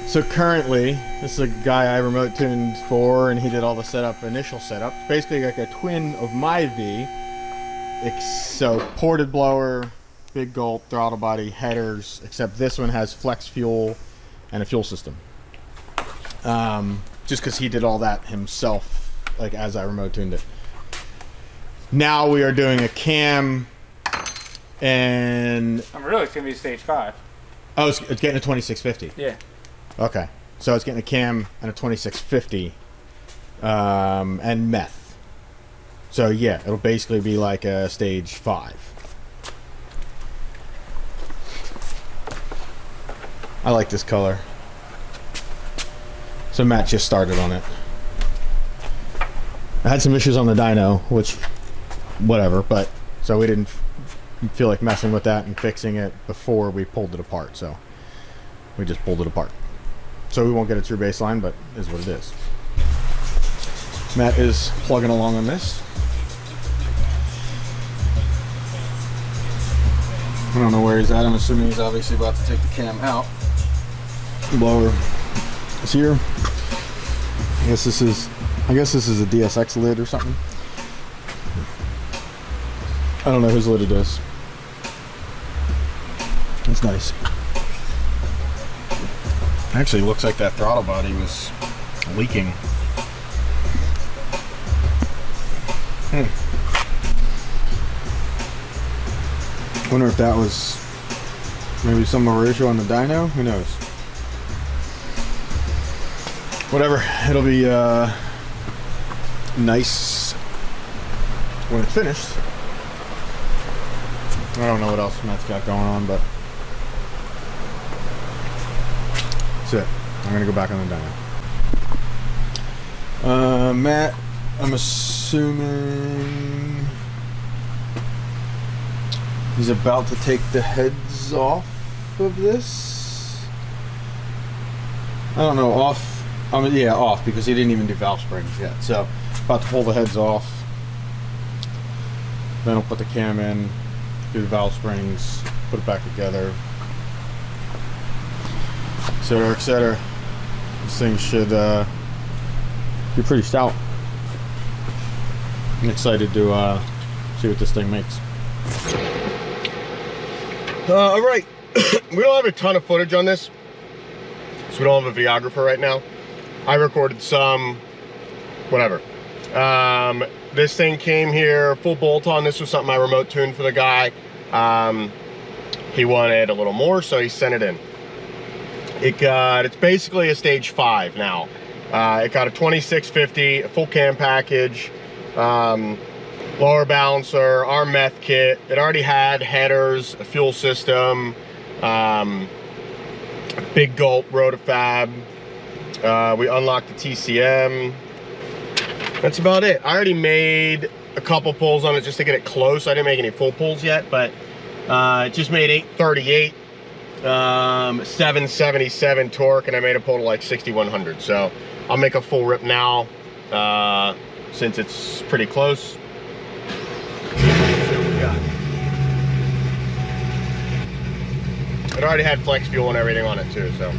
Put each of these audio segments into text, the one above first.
So currently, this is a guy I remote tuned for, and he did all the setup, initial setup. Basically like a twin of my V. So ported blower, big gulp, throttle body, headers, except this one has flex fuel and a fuel system. Just because he did all that himself, like as I remote tuned it. Now we are doing a cam, and I'm really it's gonna be stage 5. Oh, it's getting a 2650. Yeah. Okay, so it's getting a cam and a 2650, and meth. So yeah, it'll basically be like a stage 5. I like this color. So Matt just started on it. I had some issues on the dyno, which, whatever, but so we didn't feel like messing with that and fixing it before we pulled it apart, so we just pulled it apart. So we won't get a true baseline, but it is what it is. Matt is plugging along on this. I don't know where he's at. I'm assuming he's obviously about to take the cam out. Blower is here. I guess this is a DSX lid or something. I don't know whose lid it is. It's nice. Actually, looks like that throttle body was leaking. Wonder if that was maybe some of our issue on the dyno. Who knows? Whatever. It'll be nice when it's finished. I don't know what else Matt's got going on, but that's it. I'm gonna go back on the dyno. Matt, I'm assuming he's about to take the heads off of this. I don't know, off. I mean, yeah, off, because he didn't even do valve springs yet. So, about to pull the heads off. Then I'll put the cam in, do the valve springs, put it back together, etc., etc. This thing should be pretty stout. I'm excited to see what this thing makes. All right, we don't have a ton of footage on this, so we don't have a videographer right now. I recorded some, whatever. This thing came here full bolt on. This was something I remote tuned for the guy. He wanted a little more, so he sent it in. It's basically a stage 5 now. It got a 2650, a full cam package, lower balancer, our meth kit. It already had headers, a fuel system, big gulp rotofab. We unlocked the TCM. That's about it. I already made a couple pulls on it just to get it close. I didn't make any full pulls yet, but it just made 838, 777 torque, and I made a pull to like 6100. So I'll make a full rip now since it's pretty close. It already had flex fuel and everything on it too, so.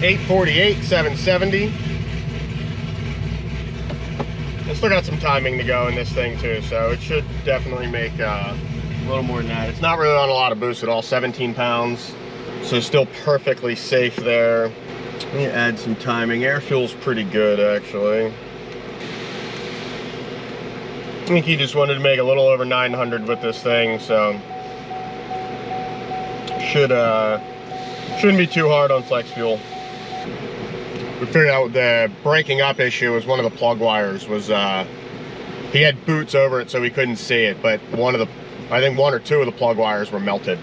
.848, 770. I still got some timing to go in this thing too, so it should definitely make a little more than that. It's not really on a lot of boost at all, 17 pounds, so still perfectly safe there. Let me add some timing. Air fuel's pretty good, actually. I think he just wanted to make a little over 900 with this thing, so shouldn't be too hard on flex fuel. We figured out the breaking up issue was one of the plug wires was, he had boots over it so we couldn't see it, but I think one or two of the plug wires were melted.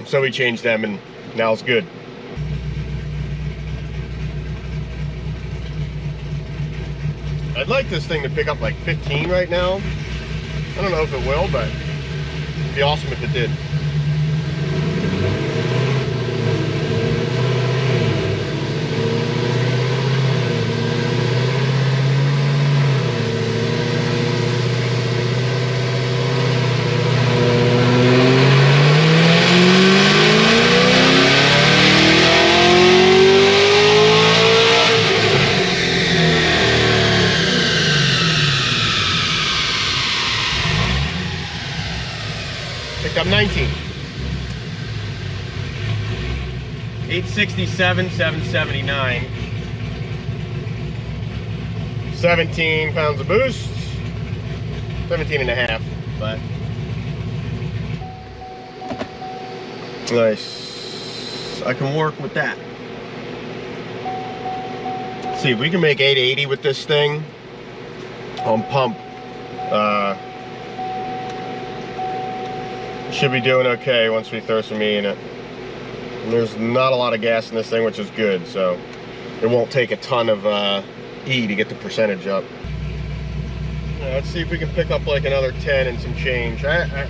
So we changed them, and Now it's good. I'd like this thing to pick up like 15 right now. I don't know if it will, but it'd be awesome if it did. Picked up 19. 867, 779. 17 pounds of boost. 17 and a half, but nice. I can work with that. Let's see if we can make 880 with this thing on pump. Should be doing okay once we throw some E in it. And there's not a lot of gas in this thing, which is good, so it won't take a ton of E to get the percentage up. Let's see if we can pick up like another 10 and some change. I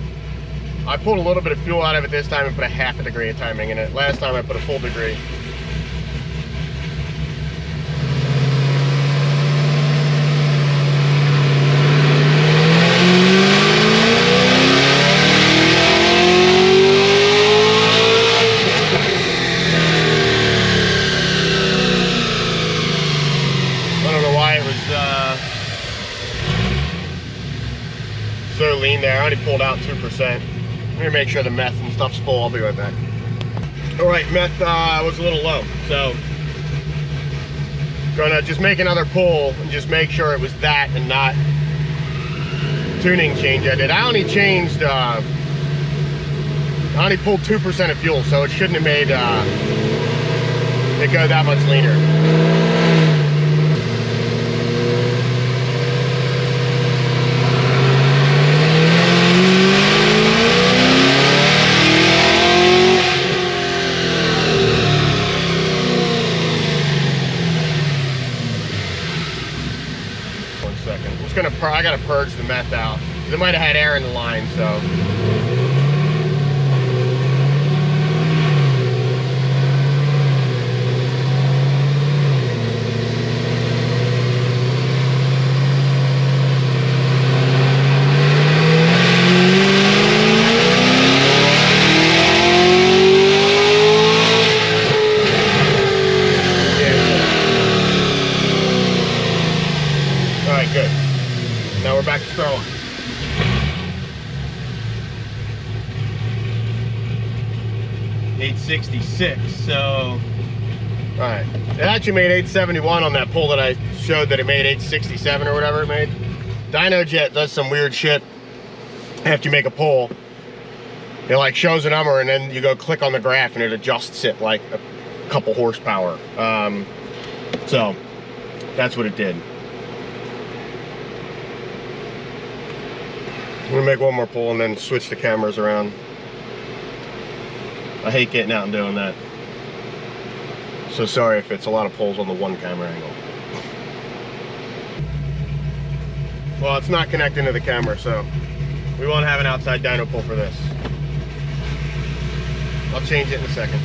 pulled a little bit of fuel out of it this time and put a half a degree of timing in it. Last time I put a full degree. So lean there. I already pulled out 2%. I'm gonna make sure the meth and stuff's full. I'll be right back. All right, meth was a little low, so gonna just make another pull and just make sure it was that and not tuning change I did. I only changed. I only pulled 2% of fuel, so it shouldn't have made it go that much leaner. 1 second. I gotta purge the meth out. It might have had air in the line, so. Good. Now we're back to throwing. $866. So, all right. It actually made 871 on that pull that I showed that it made 867 or whatever it made. DynoJet does some weird shit after you make a pull. It like shows a number and then you go click on the graph and it adjusts it like a couple horsepower. So that's what it did. I'm gonna make one more pull and then switch the cameras around. I hate getting out and doing that. So sorry if it's a lot of pulls on the one camera angle. Well, it's not connecting to the camera, so we won't have an outside dyno pull for this. I'll change it in a second.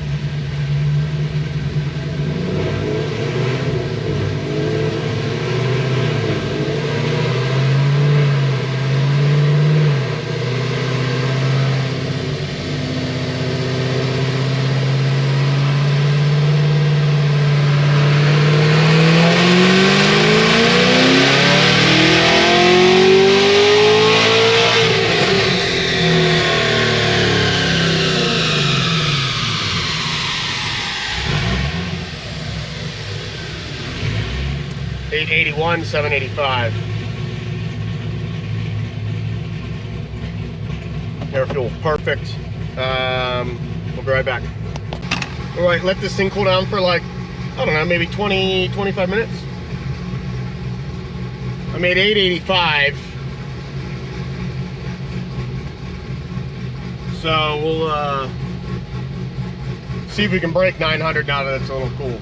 $881, $785. Air fuel, perfect. We'll be right back. All right, let this thing cool down for like, I don't know, maybe 20, 25 minutes. I made 885. So we'll See if we can break 900 now that it's a little cool.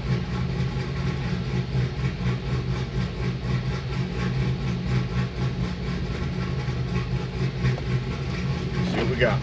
See what we got.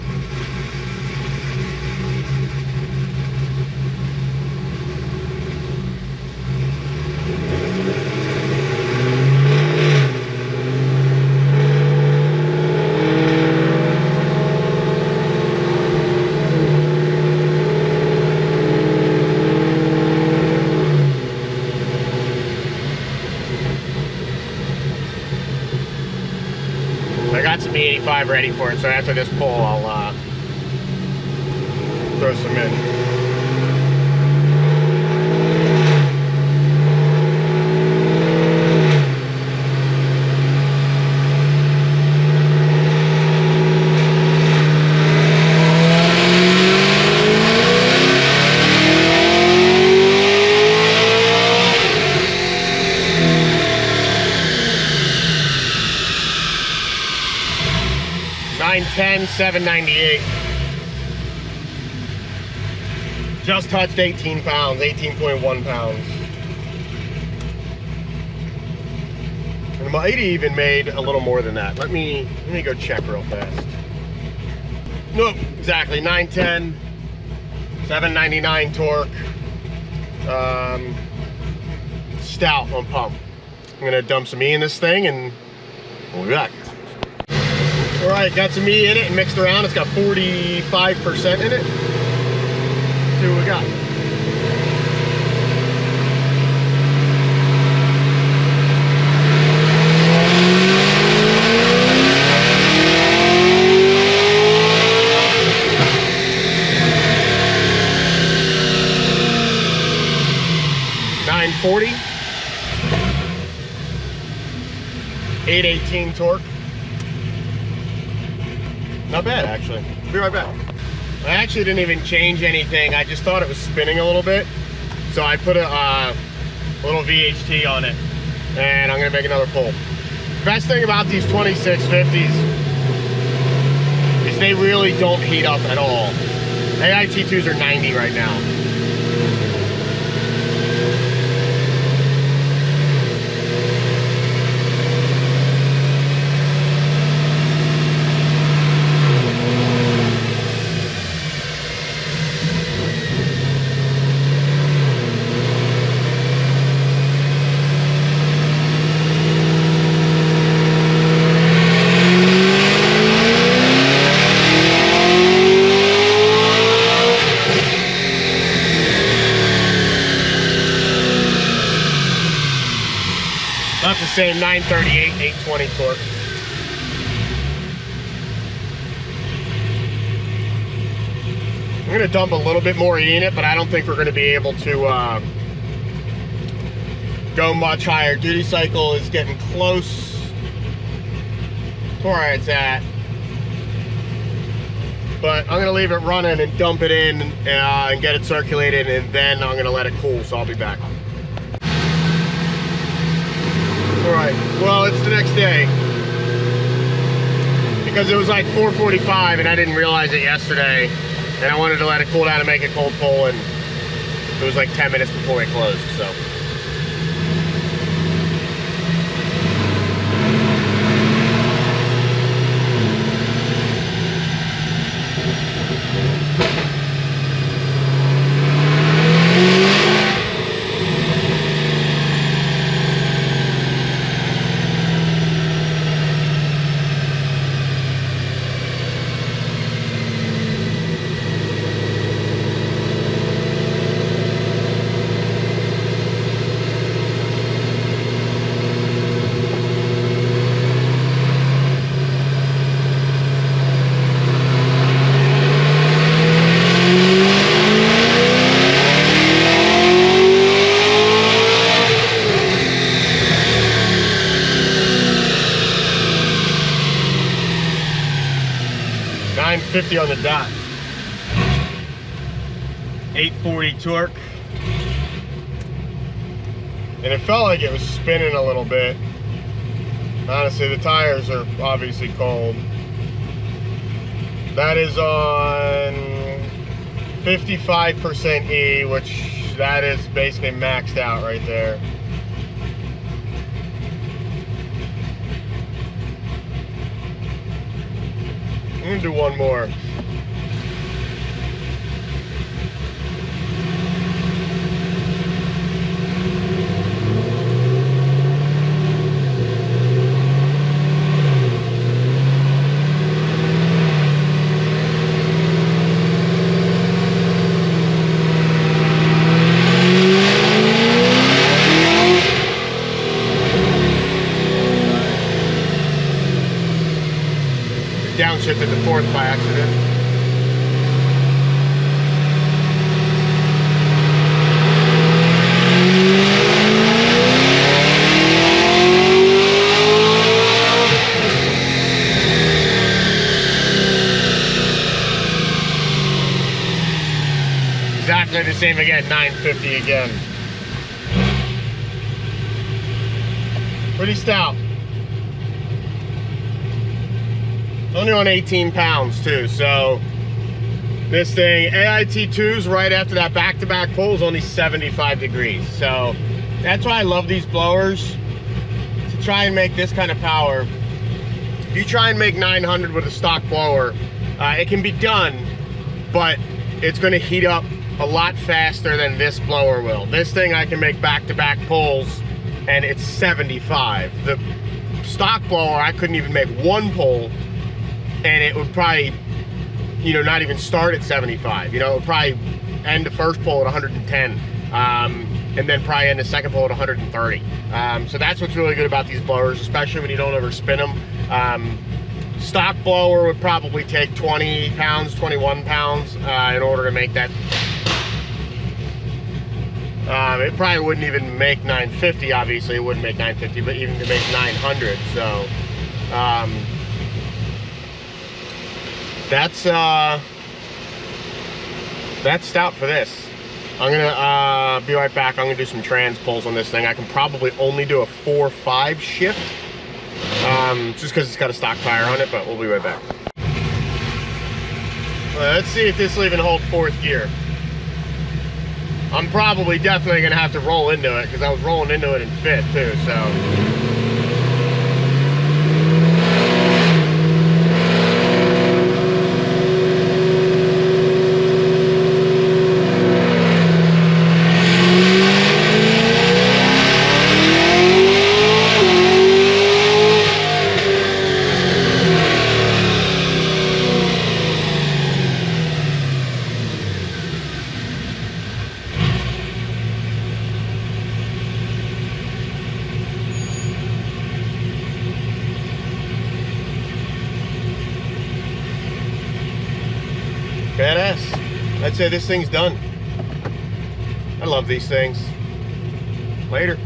I got some E85 ready for it, so after this pull, I'll throw some in. $910, $798. Just touched 18 pounds, 18.1 pounds. And it might even made a little more than that. Let me go check real fast. Nope, exactly, 910, 799 torque. Stout on pump. I'm gonna dump some E in this thing and we'll be back. All right, got some E in it and mixed around. It's got 45% in it. See what we got. $940. 818 torque. Not bad, actually. Be right back. I actually didn't even change anything. I just thought it was spinning a little bit. So I put a little VHT on it. And I'm gonna make another pull. Best thing about these 2650s is they really don't heat up at all. AIT2s are 90 right now. About the same, 938, 820 torque. I'm gonna dump a little bit more E in it, but I don't think we're gonna be able to go much higher. Duty cycle is getting close to where it's at. But I'm gonna leave it running and dump it in and get it circulated, and then I'm gonna let it cool, so I'll be back. All right, well, it's the next day. Because it was like 4:45 and I didn't realize it yesterday. And I wanted to let it cool down and make a cold pull, and it was like 10 minutes before we closed, so. $950 on the dot. 840 torque. And it felt like it was spinning a little bit. Honestly, the tires are obviously cold. That is on 55% E, which that is basically maxed out right there. I'm gonna do one more. Downshifted to fourth by accident. Exactly the same again, 950 again. Pretty stout. Only on 18 pounds too, so this thing, AIT2's right after that back-to-back pull is only 75 degrees. So that's why I love these blowers, to try and make this kind of power. If you try and make 900 with a stock blower, it can be done, but it's gonna heat up a lot faster than this blower will. This thing I can make back-to-back pulls and it's 75. The stock blower, I couldn't even make one pull and it would probably, you know, not even start at 75. You know, it would probably end the first pull at 110, and then probably end the second pull at 130. So that's what's really good about these blowers, especially when you don't overspin them. Stock blower would probably take 20 pounds, 21 pounds in order to make that. It probably wouldn't even make 950, obviously it wouldn't make 950, but even to make 900, so. That's stout for this. I'm gonna be right back. I'm gonna do some trans pulls on this thing. I can probably only do a 4-5 shift, just because it's got a stock tire on it, but we'll be right back. Let's see if this will even hold fourth gear. I'm probably definitely gonna have to roll into it, because I was rolling into it in fifth too, so. Badass. I'd say this thing's done. I love these things. Later.